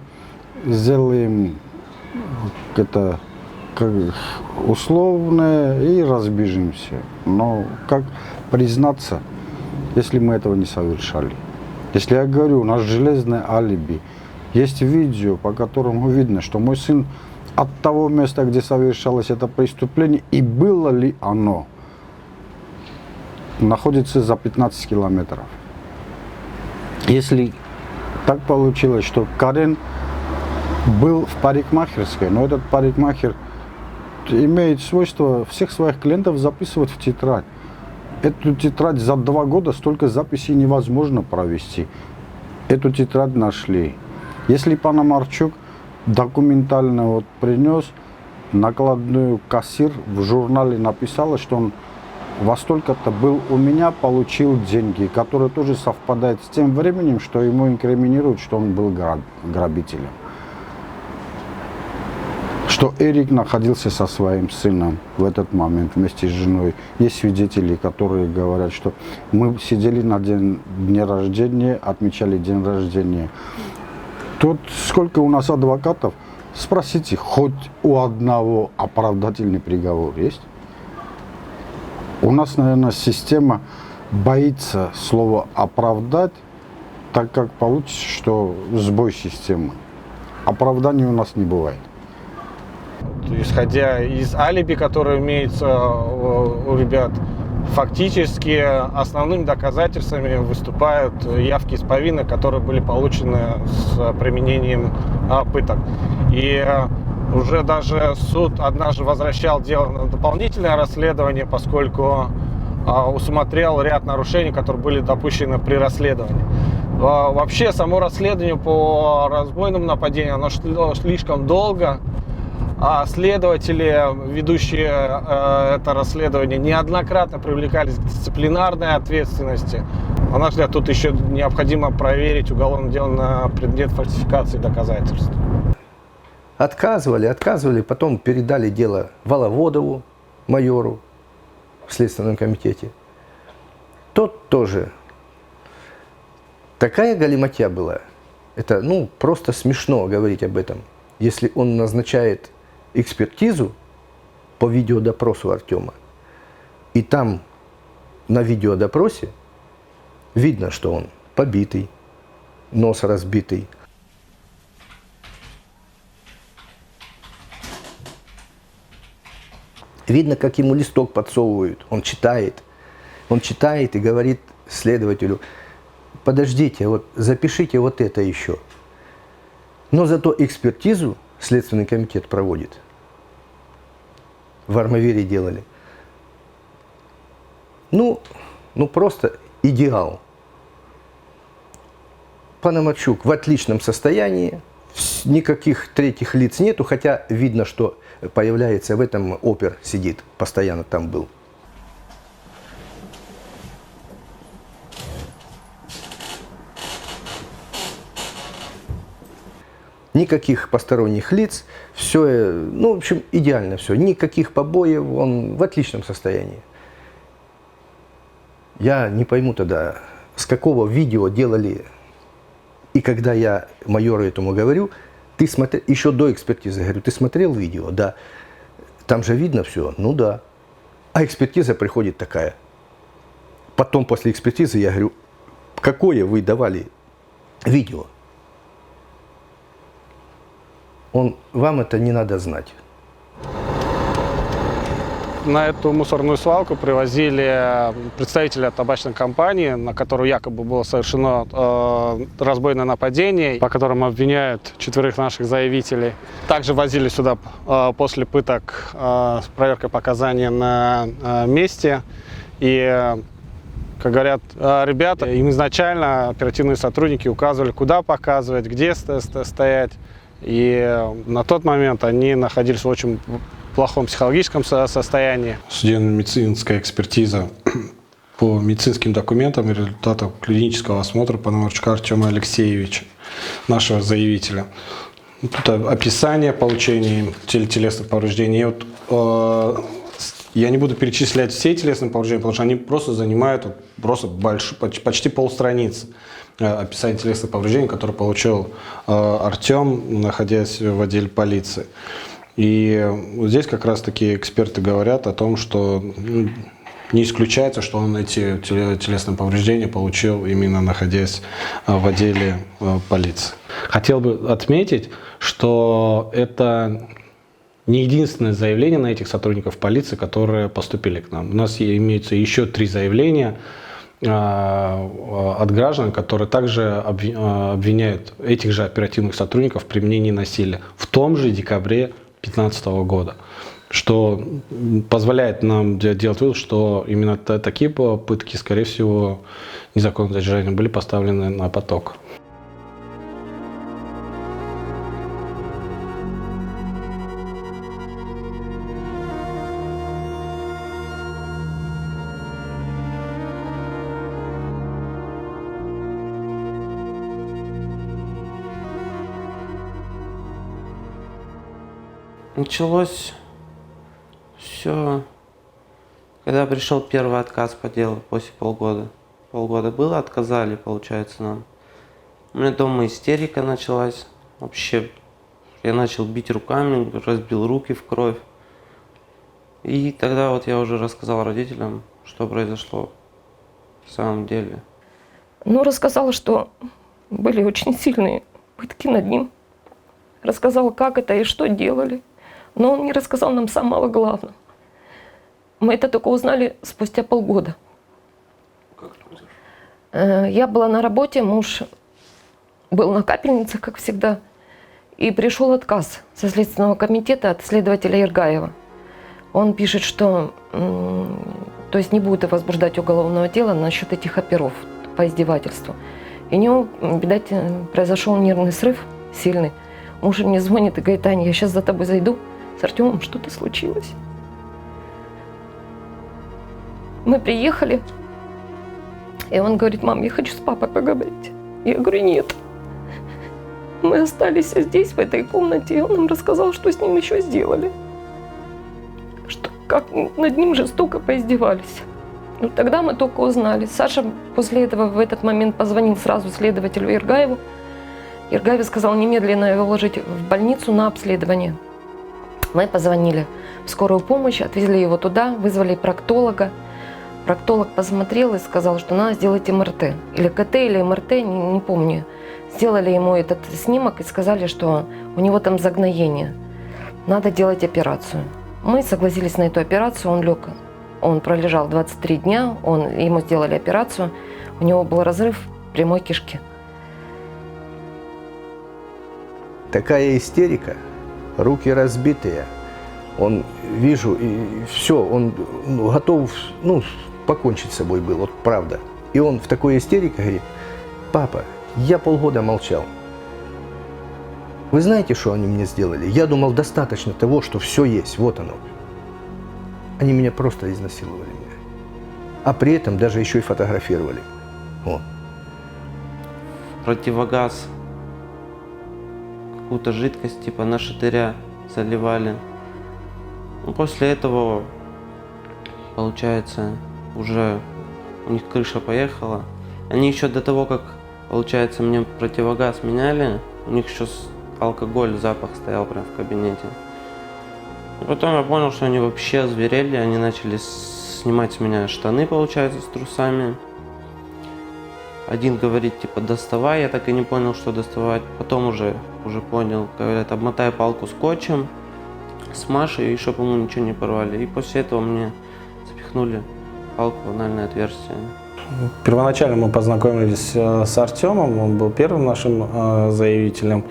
сделаем это условное и разбежимся. Но как признаться, если мы этого не совершали? Если я говорю, у нас железное алиби, есть видео, по которому видно, что мой сын от того места, где совершалось это преступление, и было ли оно, находится за 15 километров. Если так получилось, что Карен был в парикмахерской, но этот парикмахер имеет свойство всех своих клиентов записывать в тетрадь. Эту тетрадь за 2 года столько записей невозможно провести. Эту тетрадь нашли. Если Пономарчук документально принес накладную, кассир в журнале написала, что он во столько-то был у меня, получил деньги, которые тоже совпадают с тем временем, что ему инкриминируют, что он был грабителем. Что Эрик находился со своим сыном в этот момент вместе с женой. Есть свидетели, которые говорят, что мы сидели на дне рождения, отмечали день рождения. Тут сколько у нас адвокатов, спросите, хоть у одного оправдательный приговор есть? У нас, наверное, система боится слова «оправдать», так как получится, что сбой системы. Оправданий у нас не бывает. Исходя из алиби, которое имеется у ребят, фактически основными доказательствами выступают явки из повинных, которые были получены с применением пыток. И уже даже суд однажды возвращал дело на дополнительное расследование, поскольку усмотрел ряд нарушений, которые были допущены при расследовании. Вообще, само расследование по разбойному нападению, оно шло слишком долго, а следователи, ведущие это расследование, неоднократно привлекались к дисциплинарной ответственности. На наш взгляд, тут еще необходимо проверить уголовное дело на предмет фальсификации доказательств. Отказывали, потом передали дело Воловодову, майору в Следственном комитете. Тот тоже. Такая галиматья была. Это, просто смешно говорить об этом. Если он назначает экспертизу по видеодопросу Артема, и там на видеодопросе видно, что он побитый, нос разбитый. Видно, как ему листок подсовывают. Он читает и говорит следователю: подождите, вот запишите вот это еще. Но зато экспертизу Следственный комитет проводит. В Армавире делали. Просто идеал. Пономарчук в отличном состоянии, никаких третьих лиц нету, хотя видно, что появляется в этом опер, сидит, постоянно там был. Никаких посторонних лиц, все, в общем, идеально все, никаких побоев, он в отличном состоянии. Я не пойму тогда, с какого видео делали, и когда я майору этому говорю, ты смотрел, еще до экспертизы, говорю, ты смотрел видео? Да. Там же видно все? Ну да. А экспертиза приходит такая. Потом после экспертизы я говорю, какое вы давали видео? Вам это не надо знать. На эту мусорную свалку привозили представителя табачной компании, на которую якобы было совершено разбойное нападение, по которому обвиняют 4 наших заявителей. Также возили сюда после пыток с проверкой показаний на месте. И, как говорят ребята, им изначально оперативные сотрудники указывали, куда показывать, где стоять. И на тот момент они находились в очень плохом психологическом состоянии. Судебно-медицинская экспертиза по медицинским документам и результатам клинического осмотра Пономарчука Артема Алексеевича, нашего заявителя. Тут описание получения им телесных повреждений. Я не буду перечислять все телесные повреждения, потому что они просто занимают почти полстраницы. Описание телесных повреждений, которые получил Артем, находясь в отделе полиции. И вот здесь как раз-таки эксперты говорят о том, что не исключается, что он эти телесные повреждения получил именно находясь в отделе полиции. Хотел бы отметить, что это не единственное заявление на этих сотрудников полиции, которые поступили к нам. У нас имеются еще 3 заявления от граждан, которые также обвиняют этих же оперативных сотрудников в применении насилия в том же декабре 2015 года, что позволяет нам делать вывод, что именно такие попытки, скорее всего, незаконного задержания были поставлены на поток. Началось все, когда пришел первый отказ по делу после полгода. Полгода было, отказали, получается, нам. У меня дома истерика началась. Вообще, я начал бить руками, разбил руки в кровь. И тогда вот я уже рассказал родителям, что произошло в самом деле. Ну, рассказала, что были очень сильные пытки над ним. Рассказала, как это и что делали. Но он не рассказал нам самого главного. Мы это только узнали спустя полгода. Я была на работе, муж был на капельнице, как всегда. И пришел отказ со Следственного комитета от следователя Ергаева. Он пишет, что то есть не будет возбуждать уголовного дела насчет этих оперов по издевательству. И у него, видать, произошел нервный срыв сильный. Муж мне звонит и говорит: Таня, я сейчас за тобой зайду. С Артемом что-то случилось. Мы приехали, и он говорит: мам, я хочу с папой поговорить. Я говорю: нет. Мы остались здесь, в этой комнате, и он нам рассказал, что с ним еще сделали. Что, как над ним жестоко поиздевались. Ну, тогда мы только узнали. Саша после этого в этот момент позвонил сразу следователю Ергаеву. Ергаев сказал немедленно его вложить в больницу на обследование. Мы позвонили в скорую помощь, отвезли его туда, вызвали проктолога. Проктолог посмотрел и сказал, что надо сделать МРТ. Или КТ, или МРТ, не помню. Сделали ему этот снимок и сказали, что у него там загноение. Надо делать операцию. Мы согласились на эту операцию, он лег. Он пролежал 23 дня, ему сделали операцию. У него был разрыв прямой кишки. Такая истерика, руки разбитые. Он, вижу, и все, он готов, покончить с собой был, вот правда. И он в такой истерике говорит: папа, я полгода молчал. Вы знаете, что они мне сделали? Я думал, достаточно того, что все есть, вот оно. Они меня просто изнасиловали. А при этом даже еще и фотографировали. Вот. Противогаз, какую-то жидкость типа нашатыря заливали. Ну, после этого, получается, уже у них крыша поехала. Они еще до того, как, получается, мне противогаз меняли, у них еще алкоголь, запах стоял прям в кабинете. И потом я понял, что они вообще озверели, они начали снимать с меня штаны, получается, с трусами. Один говорит, типа, доставай, я так и не понял, что доставать. Потом уже понял, говорят, обмотай палку скотчем, смажь, и еще, по-моему, ничего не порвали. И после этого мне запихнули палку в анальное отверстие. Первоначально мы познакомились с Артемом, он был первым нашим заявителем.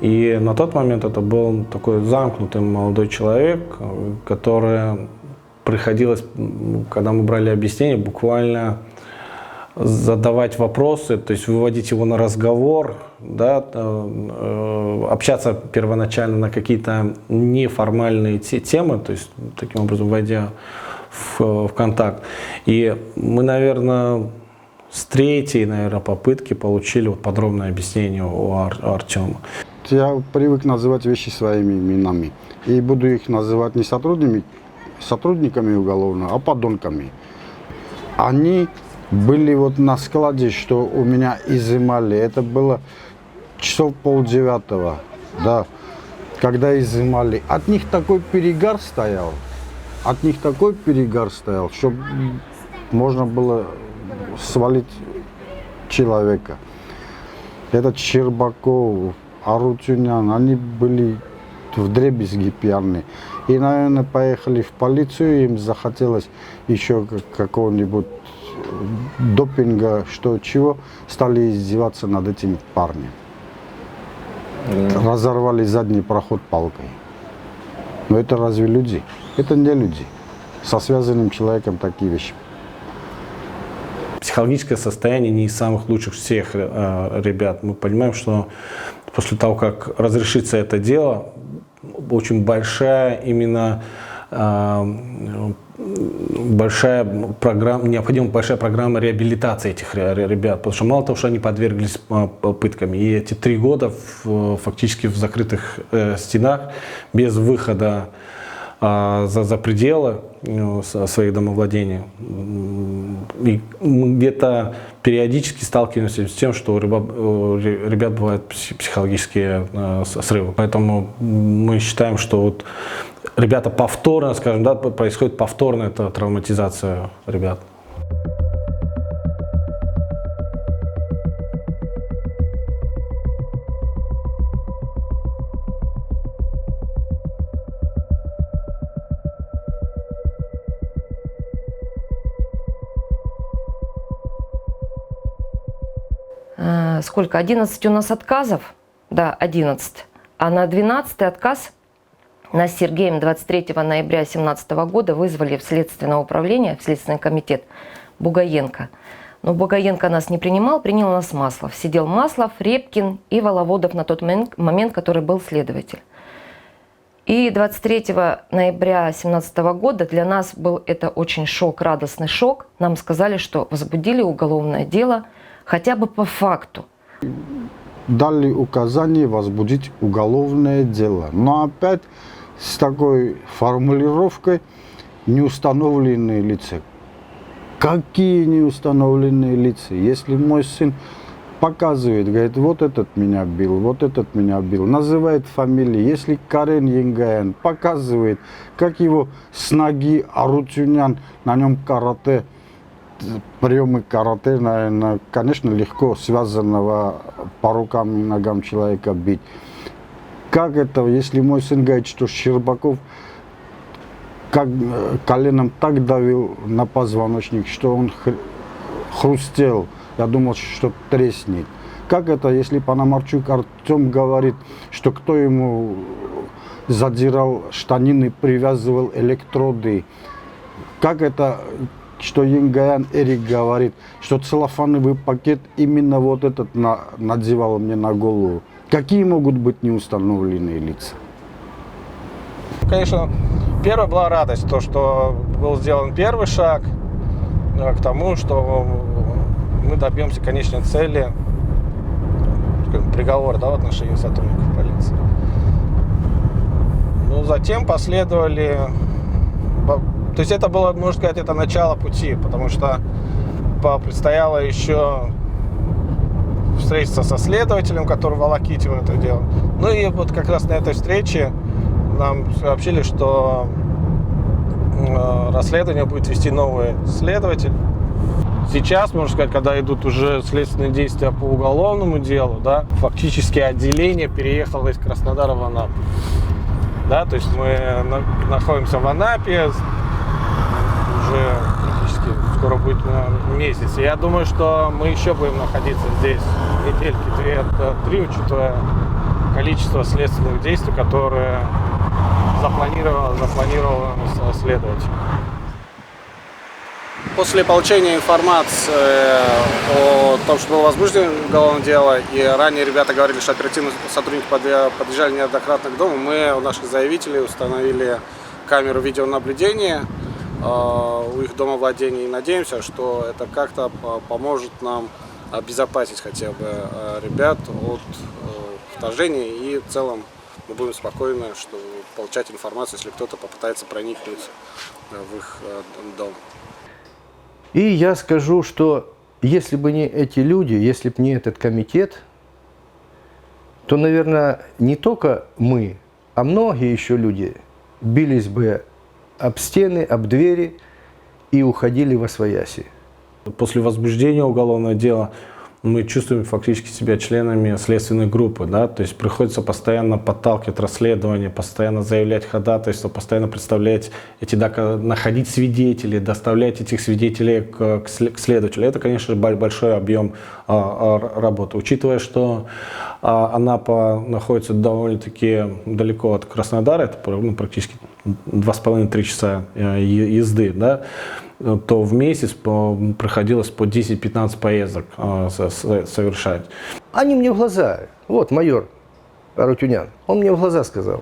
И на тот момент это был такой замкнутый молодой человек, который приходилось, когда мы брали объяснение, буквально задавать вопросы, то есть выводить его на разговор, да, общаться первоначально на какие-то неформальные темы, то есть таким образом войдя в контакт. И мы, наверное, с третьей, попытки получили подробное объяснение у Артема. Я привык называть вещи своими именами. И буду их называть не сотрудниками уголовного, а подонками. Они были вот на складе, что у меня изымали. Это было часов 8:30, да, когда изымали. От них такой перегар стоял, что можно было свалить человека. Этот Щербаков, Арутюнян, они были вдребезги пьяные. И, наверное, поехали в полицию, им захотелось еще какого-нибудь допинга, чего, стали издеваться над этим парнем. Разорвали задний проход палкой. Но это разве люди? Это не люди. Со связанным человеком такие вещи. Психологическое состояние не из самых лучших всех ребят. Мы понимаем, что после того, как разрешится это дело, очень большая необходима большая программа реабилитации этих ребят, потому что мало того, что они подверглись пыткам, и эти 3 года фактически в закрытых стенах, без выхода за пределы своих домовладений. И мы где-то периодически сталкиваемся с тем, что у ребят бывают психологические срывы. Поэтому мы считаем, что ребята повторно, скажем, да, происходит повторная травматизация ребят. Сколько? 11 у нас отказов? Да, 11. А на 12-й отказ нас с Сергеем 23 ноября 2017 года вызвали в Следственное управление, в Следственный комитет Бугаенко. Но Бугаенко нас не принимал, принял нас Маслов. Сидел Маслов, Репкин и Воловодов на тот момент, который был следователь. И 23 ноября 2017 года для нас был это очень шок, радостный шок. Нам сказали, что возбудили уголовное дело хотя бы по факту. Дали указание возбудить уголовное дело. Но опять с такой формулировкой неустановленные лица. Какие неустановленные лица? Если мой сын показывает, говорит, вот этот меня бил, вот этот меня бил, называет фамилии, если Карен Янгаян показывает, как его с ноги Арутюнян, на нем карате, приемы карате, наверное, конечно, легко связанного по рукам и ногам человека бить. Как это, если мой сын говорит, что Щербаков как коленом так давил на позвоночник, что он хрустел, я думал, что треснет. Как это, если Пономарчук Артем говорит, что кто ему задирал штанины, привязывал электроды? Как это, что Янгаян Эрик говорит, что целлофановый пакет именно вот этот надевал мне на голову? Какие могут быть неустановленные лица? Конечно, первая была радость, то, что был сделан первый шаг к тому, что мы добьемся конечной цели, приговора, да, в отношении сотрудников полиции. Но затем последовали, то есть это было, можно сказать, это начало пути, потому что предстояло еще встретиться со следователем, который волокитил это дело. Ну и вот как раз на этой встрече нам сообщили, что расследование будет вести новый следователь. Сейчас, можно сказать, когда идут уже следственные действия по уголовному делу, да, фактически отделение переехало из Краснодара в Анапу. Да, то есть мы находимся в Анапе, уже практически скоро будет месяц. Я думаю, что мы еще будем находиться здесь недельки 2-3, учитывая количество следственных действий, которые запланировал следователь. После получения информации о том, что было возбуждено уголовное дело, и ранее ребята говорили, что оперативные сотрудники подъезжали неоднократно к дому, мы у наших заявителей установили камеру видеонаблюдения у их домовладения и надеемся, что это как-то поможет нам обезопасить хотя бы ребят от вторжения, и в целом мы будем спокойны, что получать информацию, если кто-то попытается проникнуть в их дом. И я скажу, что если бы не эти люди, если бы не этот комитет, то, наверное, не только мы, а многие еще люди бились бы об стены, об двери и уходили восвояси. После возбуждения уголовного дела мы чувствуем фактически себя членами следственной группы, да, то есть приходится постоянно подталкивать расследование, постоянно заявлять ходатайство, постоянно представлять находить свидетелей, доставлять этих свидетелей к следователю. Это, конечно, большой объем работы. Учитывая, что Анапа находится довольно-таки далеко от Краснодара, это практически 2,5-3 часа езды, да, то в месяц приходилось по 10-15 поездок совершать. Они мне в глаза, вот майор Арутюнян, он мне в глаза сказал: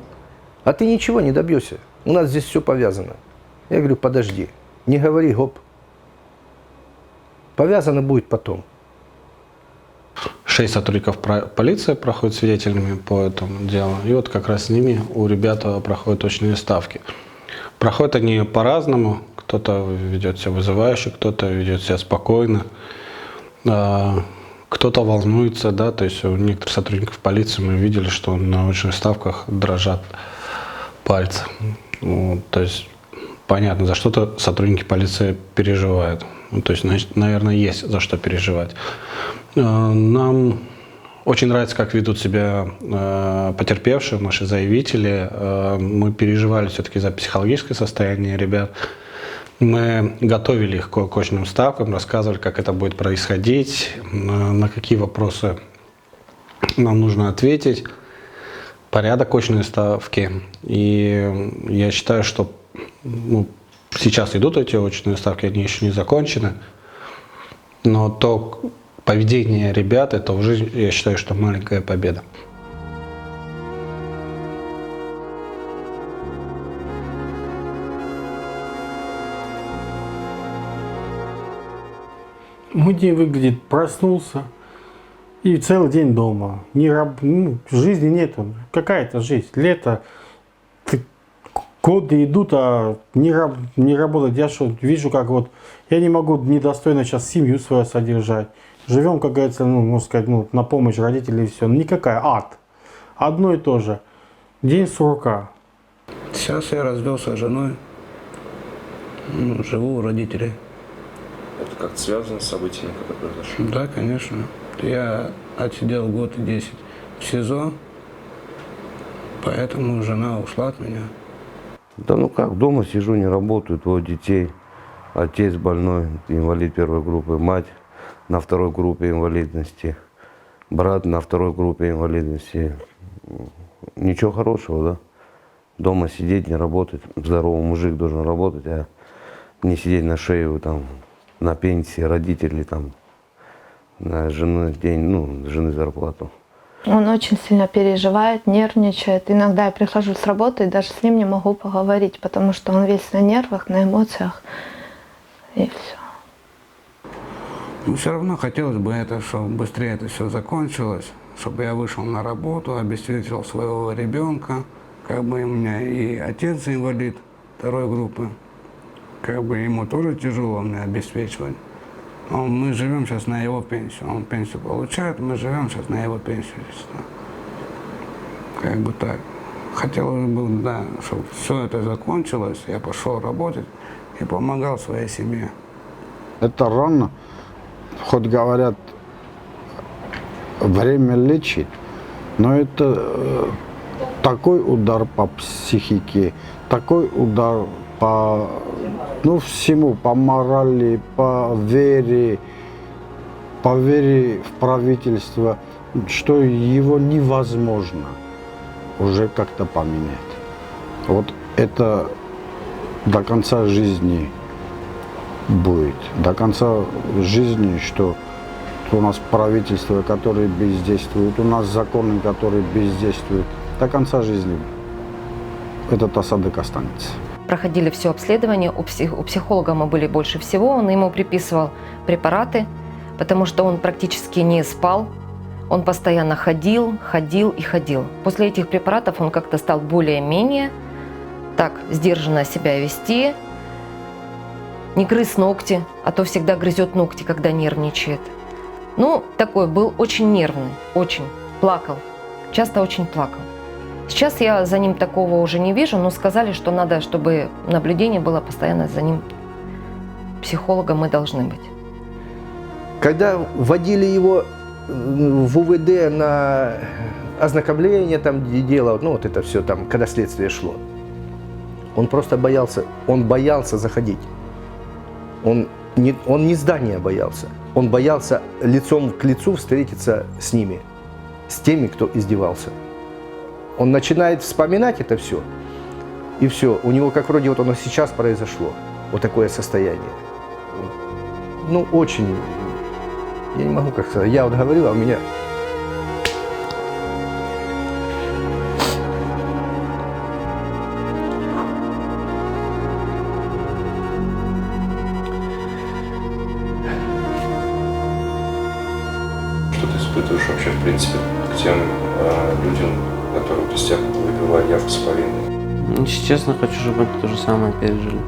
а ты ничего не добьешься, у нас здесь все повязано. Я говорю: подожди, не говори гоп, повязано будет потом. 6 сотрудников полиции проходят свидетелями по этому делу, и вот как раз с ними у ребят проходят очные ставки. Проходят они по-разному. Кто-то ведет себя вызывающе, кто-то ведет себя спокойно, кто-то волнуется, да, то есть у некоторых сотрудников полиции мы видели, что на очных ставках дрожат пальцы. Вот, то есть понятно, за что-то сотрудники полиции переживают. Ну, то есть, значит, наверное, есть за что переживать. Нам очень нравится, как ведут себя потерпевшие, наши заявители. Мы переживали все-таки за психологическое состояние ребят. Мы готовили их к очным ставкам, рассказывали, как это будет происходить, на какие вопросы нам нужно ответить, порядок очной ставки. И я считаю, что сейчас идут эти очные ставки, они еще не закончены, но то поведение ребят, это уже, я считаю, что маленькая победа. Мой день выглядит: проснулся и целый день дома. Жизни нету. Какая-то жизнь. Лето, годы идут, а не работать. Я вижу, как вот я не могу недостойно сейчас семью свою содержать. Живем, как говорится, можно сказать, на помощь родителей и все. Никакая, ад. Одно и то же. День сурка. Сейчас я развелся с женой, живу у родителей. Это как-то связано с событиями, которые произошли? Да, конечно. Я отсидел год и 10 в СИЗО, поэтому жена ушла от меня. Да ну как, дома сижу, не работаю, двое детей. Отец больной, инвалид первой группы, мать на второй группе инвалидности, брат на второй группе инвалидности. Ничего хорошего, да? Дома сидеть, не работать. Здоровый мужик должен работать, а не сидеть на шее там, на пенсии родителей, там, на жены день, жены зарплату. Он очень сильно переживает, нервничает. Иногда я прихожу с работы и даже с ним не могу поговорить, потому что он весь на нервах, на эмоциях. И все. Но все равно хотелось бы, чтобы быстрее это все закончилось, чтобы я вышел на работу, обеспечил своего ребенка. Как бы у меня и отец инвалид второй группы, как бы ему тоже тяжело мне обеспечивать. Мы живем сейчас на его пенсию. Он пенсию получает, мы живем сейчас на его пенсию. Как бы так. Хотелось бы, да, чтобы все это закончилось, я пошел работать и помогал своей семье. Это рано, хоть говорят, время лечит, но это такой удар по психике, такой удар по всему, по морали, по вере в правительство, что его невозможно уже как-то поменять. Вот это до конца жизни будет. До конца жизни, что у нас правительство, которое бездействует, у нас законы, которые бездействуют. До конца жизни этот осадок останется. Проходили все обследование, у психолога мы были больше всего, он ему приписывал препараты, потому что он практически не спал, он постоянно ходил и ходил. После этих препаратов он как-то стал более-менее так сдержанно себя вести, не грыз ногти, а то всегда грызет ногти, когда нервничает. Такой был очень нервный, очень, плакал, часто очень плакал. Сейчас я за ним такого уже не вижу, но сказали, что надо, чтобы наблюдение было постоянно за ним. Психологом мы должны быть. Когда вводили его в УВД на ознакомление, там дело, это все там, когда следствие шло, он просто боялся, заходить. Он не здания боялся, он боялся лицом к лицу встретиться с ними, с теми, кто издевался. Он начинает вспоминать это все, и все. У него как вроде оно сейчас произошло, вот такое состояние. Очень, я не могу как сказать, я говорил, а у меня... Что ты испытываешь вообще, в принципе, к тем людям, которые без тебя выбивали явку с повинной? Если честно, хочу, чтобы они то же самое пережили.